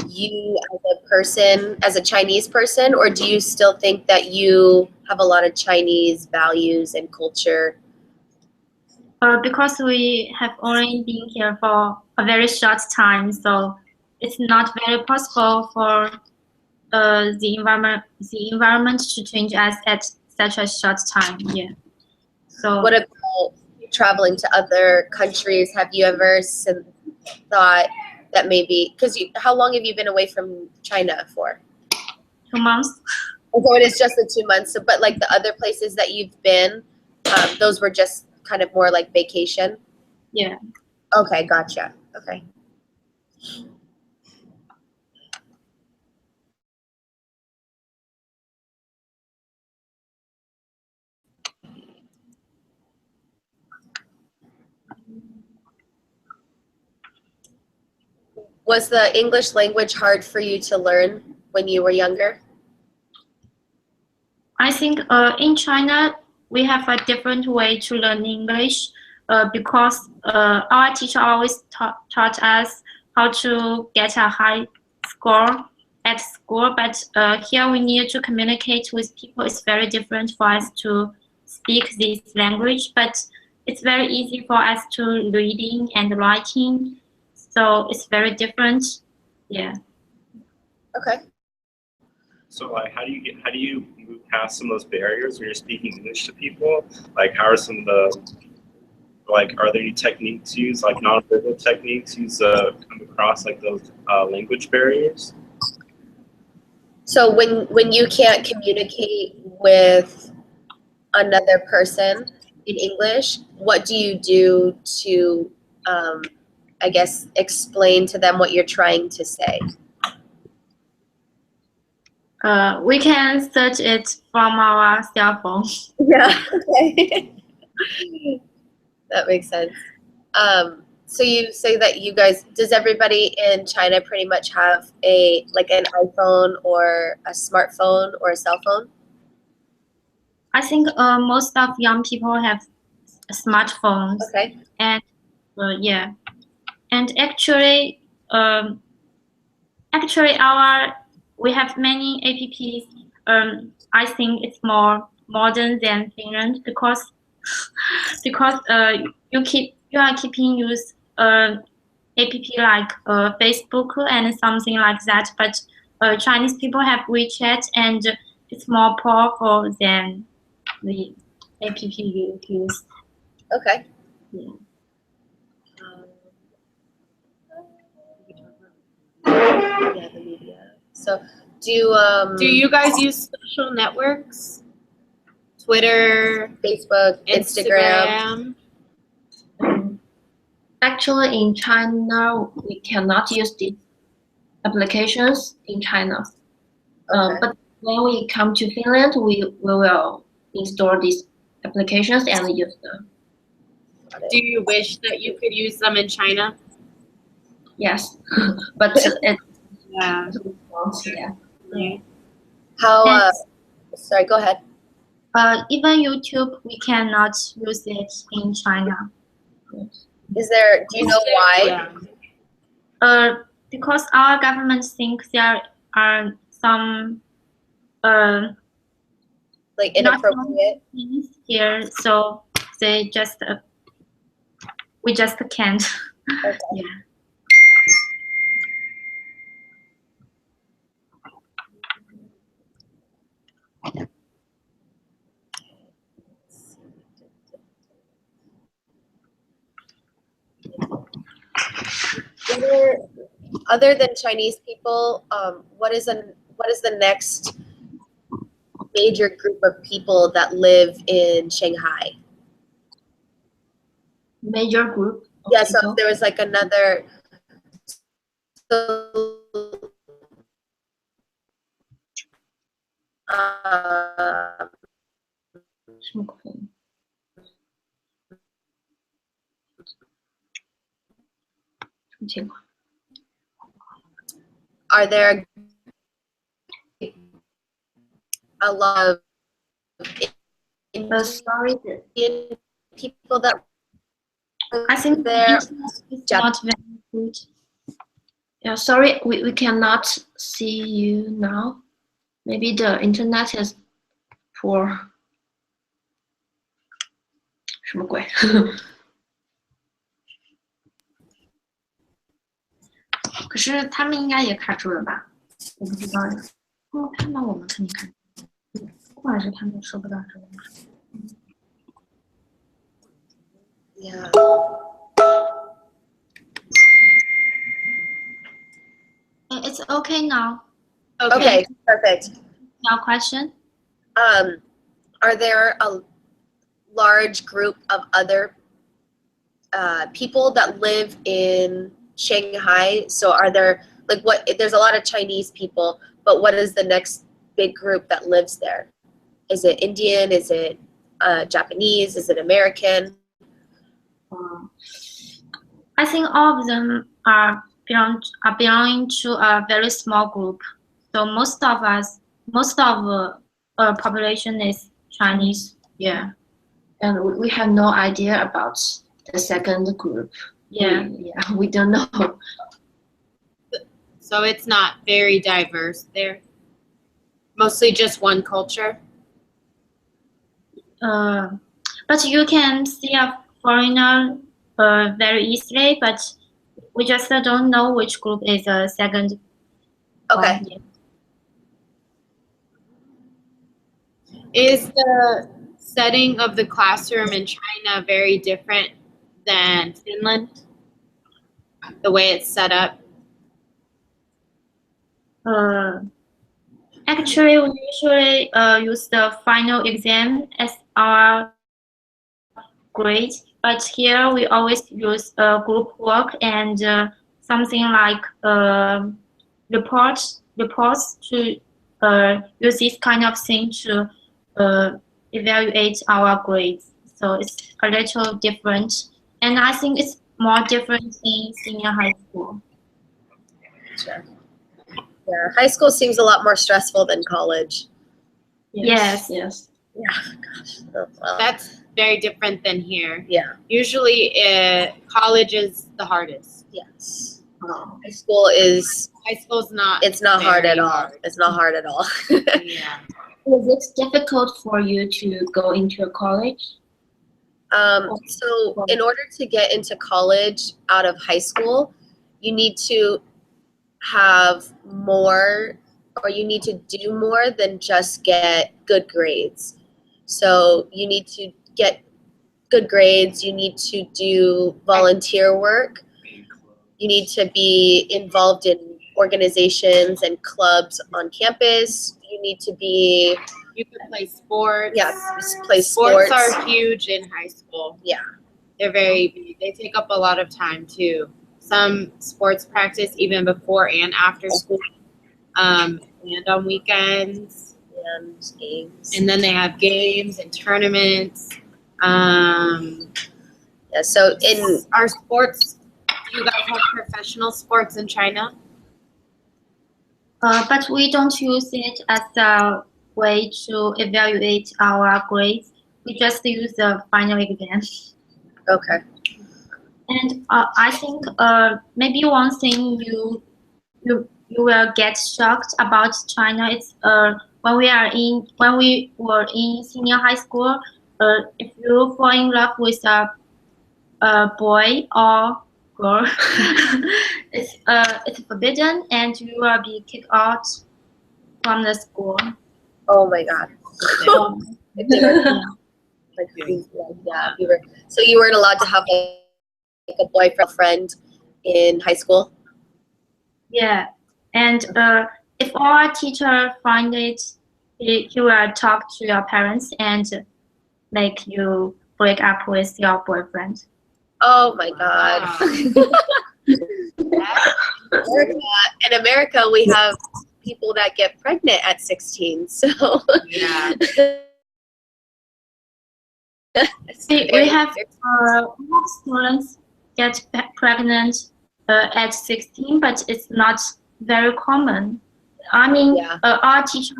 Speaker 2: you as a person, as a Chinese person, or do you still think that you have a lot of Chinese values and culture?
Speaker 5: Because we have only been here for a very short time, so it's not very possible for the environment to change us at such a short time. Yeah. So
Speaker 2: What about traveling to other countries? Have you ever thought that maybe, because how long have you been away from China for?
Speaker 5: 2 months.
Speaker 2: So it is just the 2 months. So, but like the other places that you've been, those were just kind of more like vacation?
Speaker 5: Yeah.
Speaker 2: Okay, gotcha. Okay. Was the English language hard for you to learn when you were younger?
Speaker 5: I think in China we have a different way to learn English because our teacher always taught us how to get a high score at school. But here we need to communicate with people. It's very different for us to speak this language, but it's very easy for us to reading and writing. So it's very different. Yeah.
Speaker 2: Okay.
Speaker 1: So like, how do you move past some of those barriers when you're speaking English to people? Like, how are some of the, like, are there any techniques used, like nonverbal techniques used to come across like those language barriers?
Speaker 2: So when you can't communicate with another person in English, what do you do to, I guess, explain to them what you're trying to say?
Speaker 5: We can search it from our cell phone.
Speaker 2: Yeah. Okay. That makes sense. So you say that you guys, does everybody in China pretty much have an iPhone or a smartphone or a cell phone?
Speaker 5: I think most of young people have smartphones.
Speaker 2: Okay.
Speaker 5: And yeah, and actually we have many apps. I think it's more modern than Finland because you are keeping use app like Facebook and something like that, but Chinese people have WeChat and it's more powerful than the app you use.
Speaker 2: Okay.
Speaker 5: Yeah.
Speaker 2: Yeah, the media. So
Speaker 4: Do you guys use social networks? Twitter,
Speaker 2: Facebook, Instagram.
Speaker 3: Actually, in China, we cannot use these applications in China.
Speaker 2: Okay.
Speaker 3: But when we come to Finland, we will install these applications and use them.
Speaker 4: do you wish that you could use them in China?
Speaker 3: Yes, but it
Speaker 4: Yeah.
Speaker 3: yeah.
Speaker 2: How? Sorry, go ahead.
Speaker 5: Even YouTube, we cannot use it in China.
Speaker 2: Do you know why?
Speaker 4: Yeah.
Speaker 5: Because our government thinks there are some
Speaker 2: Like
Speaker 5: not
Speaker 2: inappropriate?
Speaker 5: things here, so they just we just can't.
Speaker 2: Okay.
Speaker 5: Yeah.
Speaker 2: Other than Chinese people, what is the next major group of people that live in Shanghai?
Speaker 3: Major group. Of
Speaker 2: Yeah, so
Speaker 3: people.
Speaker 2: if there was like another. Um,
Speaker 3: 什么鬼？什么情况？
Speaker 2: are there a lot of
Speaker 3: Sorry,
Speaker 2: Indian people that
Speaker 5: I think
Speaker 2: there?
Speaker 5: the internet is not very good.
Speaker 3: yeah, sorry, we cannot see you now. Maybe the internet is poor. 什么鬼？
Speaker 5: 可是他们应该也卡住了吧？我不知道呀。看到我们肯定看，不管是他们收不到中文。
Speaker 2: Yeah.
Speaker 5: It's okay now.
Speaker 2: Okay, perfect.
Speaker 5: Now question.
Speaker 2: Are there a large group of other people that live in Shanghai? So are there like what? There's a lot of Chinese people, but what is the next big group that lives there? Is it Indian? Is it Japanese? Is it American?
Speaker 5: I think all of them are belonging to a very small group. So most of the population is Chinese.
Speaker 3: Yeah. And we have no idea about the second group.
Speaker 5: Yeah.
Speaker 3: We don't know.
Speaker 4: So it's not very diverse there. Mostly just one culture.
Speaker 5: But you can see a foreigner very easily, but we just don't know which group is the second.
Speaker 2: Okay.
Speaker 5: one.
Speaker 4: Is the setting of the classroom in China very different than Finland? The way it's set up?
Speaker 5: Actually, we usually use the final exam as our grade, but here we always use group work and something like reports to use this kind of thing to evaluate our grades. So it's a little different, and I think it's more different in senior high school.
Speaker 2: Sure. Yeah, high school seems a lot more stressful than college.
Speaker 5: Yes.
Speaker 2: Yeah, gosh. Oh, well,
Speaker 4: That's very different than here.
Speaker 2: yeah,
Speaker 4: Usually college is the hardest.
Speaker 2: yes. High school is,
Speaker 4: High school's not.
Speaker 2: it's not hard
Speaker 4: very
Speaker 2: at all.
Speaker 4: hard.
Speaker 2: It's not hard at all.
Speaker 4: Yeah.
Speaker 3: Is it difficult for you to go into a college?
Speaker 2: So in order to get into college out of high school, you need to have more, or you need to do more than just get good grades. So you need to get good grades, you need to do volunteer work, you need to be involved in organizations and clubs on campus, you need to be,
Speaker 4: You can play sports.
Speaker 2: play sports.
Speaker 4: Sports are huge in high school.
Speaker 2: Yeah.
Speaker 4: They're very big. They take up a lot of time too. Some sports practice even before and after school, and on weekends.
Speaker 2: And games.
Speaker 4: And then they have games and tournaments.
Speaker 2: Yeah, so in
Speaker 4: Our sports, do you guys have professional sports in China?
Speaker 5: But we don't use it as a way to evaluate our grades. We just use the final exam.
Speaker 2: okay.
Speaker 5: And I think maybe one thing you will get shocked about China is when we were in senior high school, if you fall in love with a boy or girl, it's forbidden and you will be kicked out from the school.
Speaker 2: Oh my god. If they were, like, yeah, so you weren't allowed to have like a boyfriend friend in high school?
Speaker 5: Yeah, and if our teacher find it, he will talk to your parents and make you break up with your boyfriend.
Speaker 2: Oh my god. In America, we have people that get pregnant at 16, so
Speaker 4: Yeah.
Speaker 5: We have students get pregnant at 16, but it's not very common. I mean,
Speaker 2: Yeah.
Speaker 5: Our teacher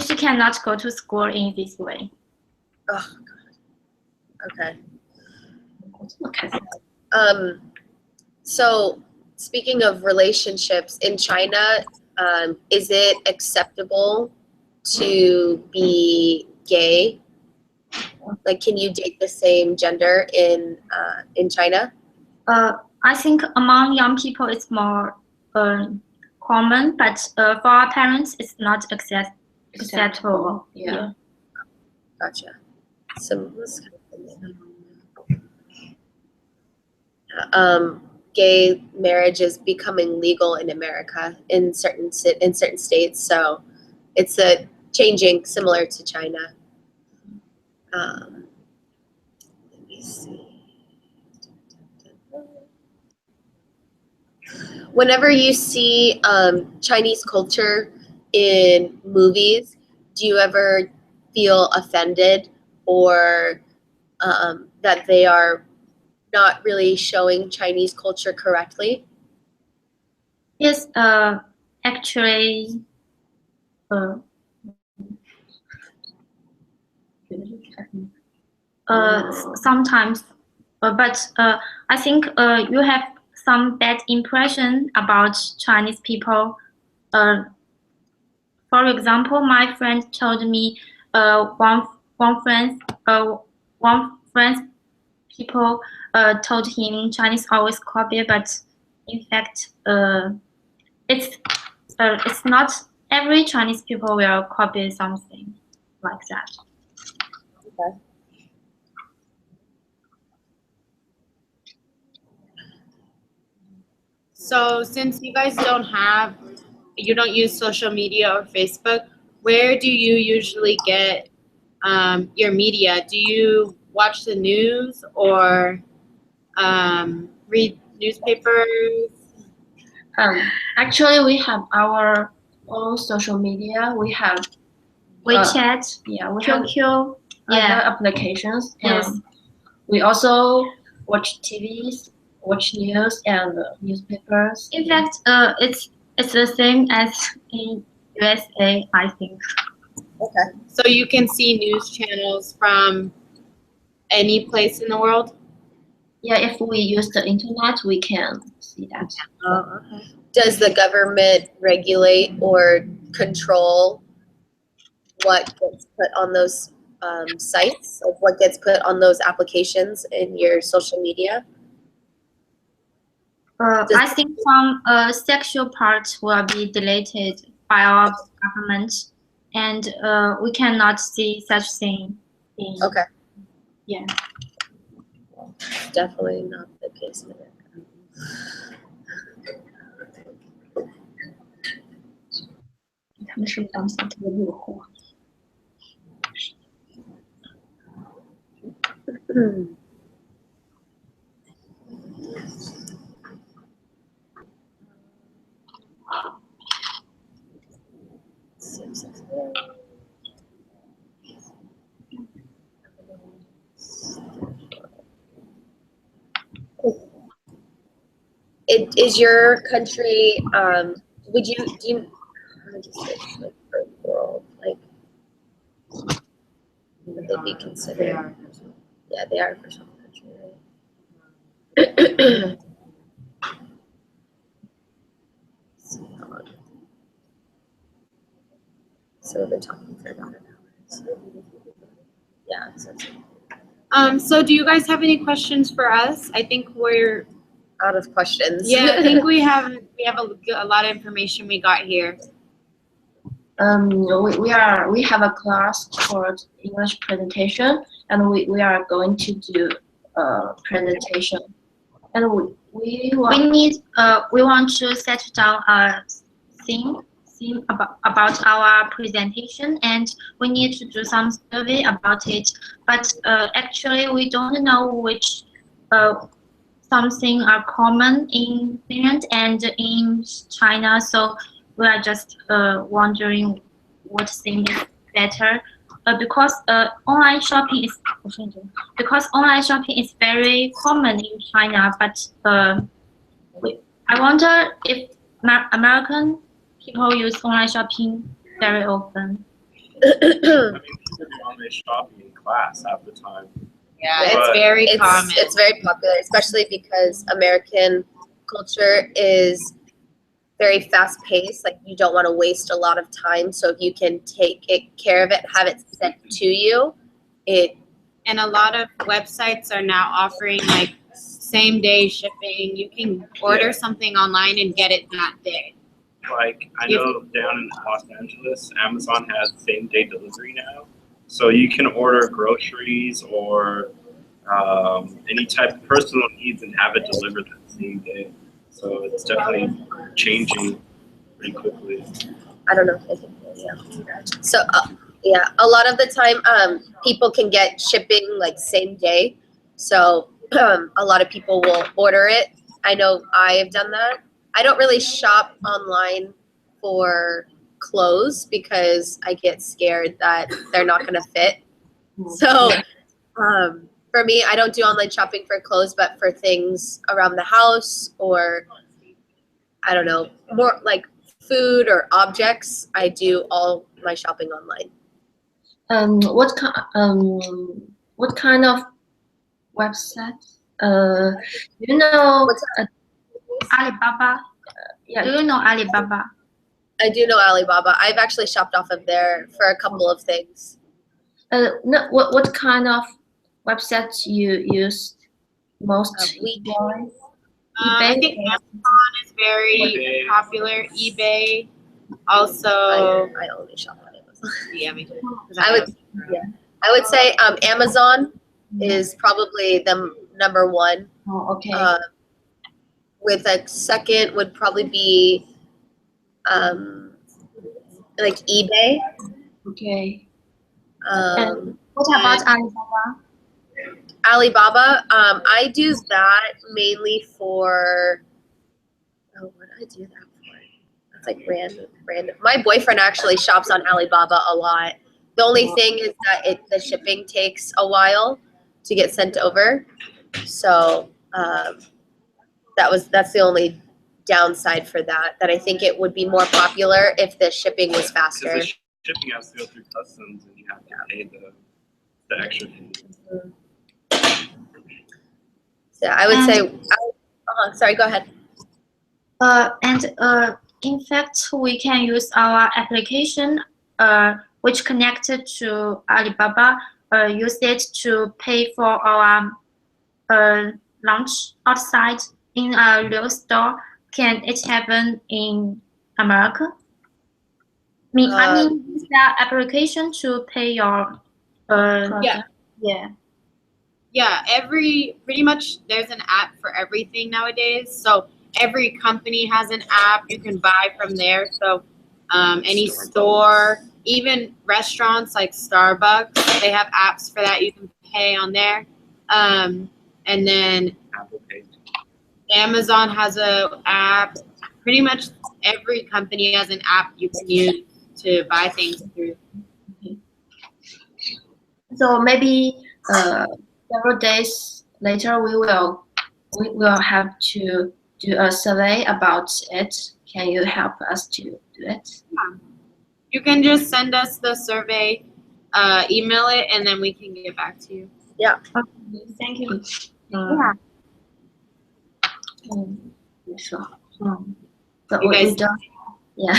Speaker 5: she cannot go to school in this way.
Speaker 2: Oh god. Okay.
Speaker 3: Okay.
Speaker 2: So speaking of relationships in China, is it acceptable to be gay? Like, can you date the same gender in China?
Speaker 5: I think among young people it's more common, but for our parents it's not acceptable.
Speaker 3: Yeah.
Speaker 2: Gotcha. Gay marriage is becoming legal in America in certain states, so it's changing, similar to China. Let me see. Whenever you see Chinese culture in movies, do you ever feel offended or that they are not really showing Chinese culture correctly?
Speaker 5: Yes, actually, sometimes, but I think you have some bad impression about Chinese people. For example, my friend told me one friend people told him Chinese always copy, but in fact, it's not every Chinese people will copy something like that.
Speaker 2: Okay.
Speaker 4: So since you guys you don't use social media or Facebook, where do you usually get your media? Do you watch the news or read newspapers?
Speaker 3: Actually, we have our own social media. We have
Speaker 5: WeChat,
Speaker 3: we have
Speaker 5: QQ,
Speaker 3: other applications.
Speaker 5: Yes.
Speaker 3: We also watch TVs, watch news and newspapers.
Speaker 5: In fact, it's the same as in USA, I think.
Speaker 2: Okay.
Speaker 4: So you can see news channels from any place in the world?
Speaker 3: Yeah, if we use the internet, we can see that.
Speaker 2: Oh, okay. Does the government regulate or control what gets put on those sites? Like what gets put on those applications in your social media?
Speaker 5: I think some sexual parts will be deleted by our government, and we cannot see such thing.
Speaker 2: Okay.
Speaker 5: Yeah.
Speaker 2: Definitely not the case in America.
Speaker 3: 他们是不是当时特别诱惑？
Speaker 2: Is your country, would you, do you, how would you say, like, first world, like, would they be considered? Yeah, they are a first world country, right? So we've been talking for about an hour. Yeah, so it's
Speaker 4: So do you guys have any questions for us? I think we're
Speaker 2: out of questions.
Speaker 4: I think we have a lot of information we got here.
Speaker 3: We have a class for English presentation, and we are going to do a presentation, and we
Speaker 5: want to set down a theme about our presentation, and we need to do some survey about it. But actually, we don't know which something are common in Finland and in China. So we are just wondering what thing is better. Because online shopping is very common in China, but I wonder if American people use online shopping very often.
Speaker 1: I mean, people do online shopping in class half the time.
Speaker 4: Yeah, it's very common.
Speaker 2: It's very popular, especially because American culture is very fast paced. Like you don't want to waste a lot of time. So if you can take care of it, have it sent to you,
Speaker 4: And a lot of websites are now offering like same day shipping. You can order
Speaker 1: Yeah.
Speaker 4: something online and get it that day.
Speaker 1: Like I know down in Los Angeles, Amazon has same day delivery now, so you can order groceries or any type of personal needs and have it delivered that same day. So it's definitely changing pretty quickly.
Speaker 2: I don't know if I can hear you. So yeah, a lot of the time, people can get shipping like same day. So a lot of people will order it. I know I have done that. I don't really shop online for clothes because I get scared that they're not going to fit. So for me, I don't do online shopping for clothes, but for things around the house or I don't know, more like food or objects, I do all my shopping online.
Speaker 3: What kind of website? You know,
Speaker 5: Alibaba.
Speaker 3: yeah.
Speaker 5: Do you know Alibaba?
Speaker 2: I do know Alibaba. I've actually shopped off of there for a couple of things.
Speaker 3: No, what kind of websites you use most?
Speaker 4: I think Amazon is very popular. eBay, also.
Speaker 2: I only shop on Amazon.
Speaker 4: Yeah, me too. 'Cause
Speaker 2: I would say Amazon is probably the number one.
Speaker 3: Oh, okay.
Speaker 2: With a second would probably be like eBay.
Speaker 3: Okay.
Speaker 5: What about Alibaba?
Speaker 2: Alibaba, I do that mainly for. Oh, what do I do that for? That's like random. My boyfriend actually shops on Alibaba a lot. The only thing is that the shipping takes a while to get sent over. So that's the only downside for that. That I think it would be more popular if the shipping was faster.
Speaker 1: Because the shipping has to go through customs and you have to pay the extra fee.
Speaker 2: So I would say. Sorry, go ahead.
Speaker 5: In fact, we can use our application, which connected to Alibaba, use it to pay for our lunch outside in a real store. Can it happen in America? I mean, use the application to pay your
Speaker 4: Yeah.
Speaker 5: yeah.
Speaker 4: Yeah, pretty much there's an app for everything nowadays. So every company has an app you can buy from there. So any store, even restaurants like Starbucks, they have apps for that. You can pay on there. And then
Speaker 1: Apple Pay.
Speaker 4: Amazon has a app. Pretty much every company has an app you can use to buy things through.
Speaker 3: So maybe several days later we will have to do a survey about it. Can you help us to do it?
Speaker 4: You can just send us the survey, email it, and then we can get back to you.
Speaker 2: Yeah.
Speaker 5: Okay, thank you.
Speaker 3: Yeah. Sure. So
Speaker 4: You guys-
Speaker 3: we don't. Yeah.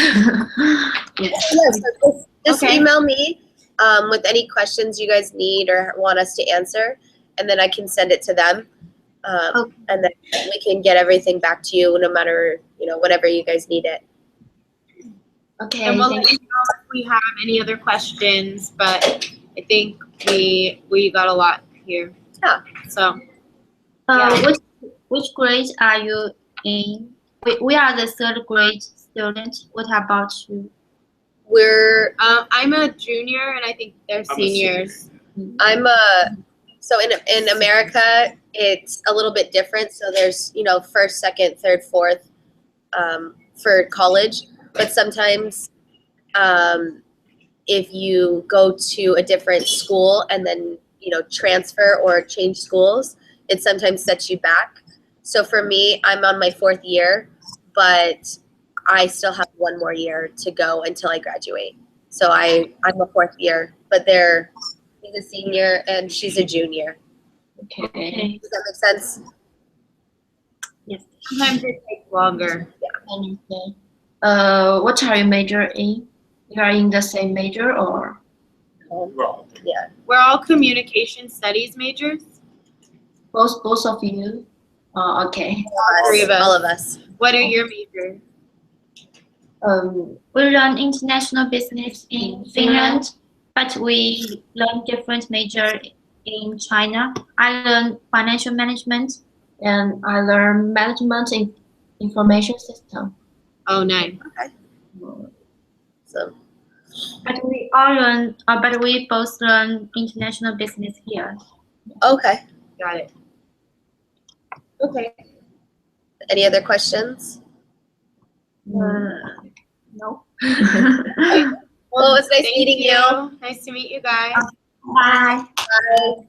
Speaker 3: Yeah.
Speaker 2: So just
Speaker 4: Okay.
Speaker 2: email me with any questions you guys need or want us to answer, and then I can send it to them, and then we can get everything back to you no matter whenever you guys need it.
Speaker 3: Okay.
Speaker 4: And we'll
Speaker 3: Thank
Speaker 4: let you know if we have any other questions, but I think we got a lot here.
Speaker 2: Yeah.
Speaker 4: So
Speaker 5: Which grade are you in? We are the third grade student. What about you?
Speaker 2: We're
Speaker 4: I'm a junior, and I think they're
Speaker 1: I'm a
Speaker 4: seniors.
Speaker 2: I'm so in America it's a little bit different. So there's first, second, third, fourth for college, but sometimes if you go to a different school and then transfer or change schools, it sometimes sets you back. So for me, I'm on my fourth year, but I still have one more year to go until I graduate. So I'm a fourth year, but he's a senior and she's a junior.
Speaker 3: Okay.
Speaker 2: Does that make sense?
Speaker 5: Yes.
Speaker 4: Sometimes it takes longer.
Speaker 3: What are you major in? You are in the same major or?
Speaker 1: Well,
Speaker 2: Yeah.
Speaker 4: We're all communication studies majors.
Speaker 3: Both of you? Oh, okay.
Speaker 4: Three of us.
Speaker 2: All of us.
Speaker 4: What are your majors?
Speaker 3: We learn international business in Finland, but we learn different major in China. I learn financial management, and I learn management in information system.
Speaker 4: Oh, nice.
Speaker 2: So,
Speaker 3: But we all learn, but we both learn international business here.
Speaker 2: okay.
Speaker 4: Got it.
Speaker 2: Okay. Any other questions?
Speaker 3: No.
Speaker 2: Well, it was nice
Speaker 4: Thank
Speaker 2: meeting you.
Speaker 4: Nice to meet you guys.
Speaker 3: Bye.
Speaker 2: Bye.